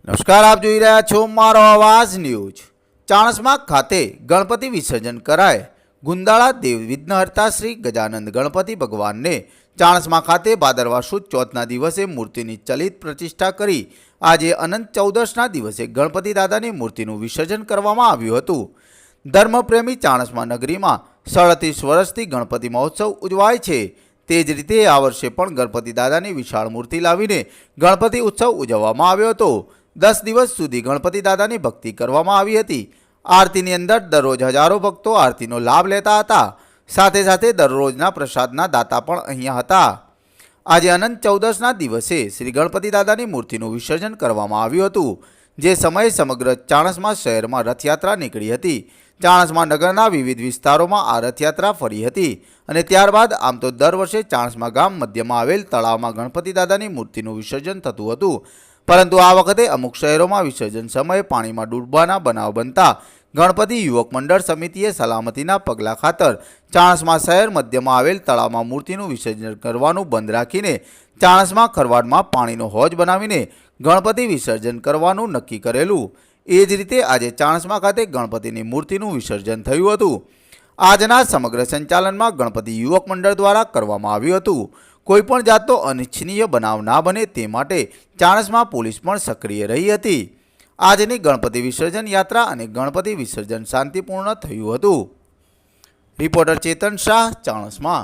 નમસ્કાર, આપ જોઈ રહ્યા છો મારો અવાજ ન્યૂઝ। ચાણસ્મા ખાતે ગણપતિ વિસર્જન કરાય। ગુંદાળા દેવ વિઘ્નહર્તા શ્રી ગજાનંદ ગણપતિ ભગવાનને ચાણસ્મા ખાતે ભાદરવા સુદ ચોથના દિવસે મૂર્તિની ચલિત પ્રતિષ્ઠા કરી આજે અનંત ચૌદશના દિવસે ગણપતિ દાદાની મૂર્તિનું વિસર્જન કરવામાં આવ્યું હતું। ધર્મપ્રેમી ચાણસ્મા નગરીમાં 37 વર્ષથી ગણપતિ મહોત્સવ ઉજવાય છે। તે જ રીતે આ વર્ષે પણ ગણપતિ દાદાની વિશાળ મૂર્તિ લાવીને ગણપતિ ઉત્સવ ઉજવવામાં આવ્યો હતો। 10 દિવસ સુધી ગણપતિ દાદાની ભક્તિ કરવામાં આવી હતી। આરતીની અંદર દરરોજ હજારો ભક્તો આરતીનો લાભ લેતા હતા। સાથે સાથે દરરોજના પ્રસાદના દાતા પણ અહીંયા હતા। આજે અનંત ચૌદશના દિવસે શ્રી ગણપતિ દાદાની મૂર્તિનું વિસર્જન કરવામાં આવ્યું હતું। જે સમયે સમગ્ર ચાણસ્મા શહેરમાં રથયાત્રા નીકળી હતી। ચાણસ્મા નગરના વિવિધ વિસ્તારોમાં આ રથયાત્રા ફરી હતી અને ત્યારબાદ આમ તો દર વર્ષે ચાણસ્મા ગામ મધ્યમાં આવેલ તળાવમાં ગણપતિ દાદાની મૂર્તિનું વિસર્જન થતું હતું, પરંતુ આ વખતે અમુક શહેરોમાં વિસર્જન સમયે પાણીમાં ડૂબવાના બનાવ બનતા ગણપતિ યુવક મંડળ સમિતિએ સલામતીના પગલાં ખાતર ચાણસ્મા શહેર મધ્યમાં આવેલ તળાવમાં મૂર્તિનું વિસર્જન કરવાનું બંધ રાખીને ચાણસ્મા ખરવાડમાં પાણીનો હોજ બનાવીને ગણપતિ વિસર્જન કરવાનું નક્કી કરેલું। એ જ રીતે આજે ચાણસ્મા ખાતે ગણપતિની મૂર્તિનું વિસર્જન થયું હતું। આજના સમગ્ર સંચાલનમાં ગણપતિ યુવક મંડળ દ્વારા કરવામાં આવ્યું હતું। કોઈપણ જાતનો અનિચ્છનીય બનાવ ના બને તે માટે ચાણસ્મા પોલીસ પણ સક્રિય રહી હતી। આજની ગણપતિ વિસર્જન યાત્રા અને ગણપતિ વિસર્જન શાંતિપૂર્ણ થયું હતું। રિપોર્ટર ચેતન શાહ, ચાણસ્મા।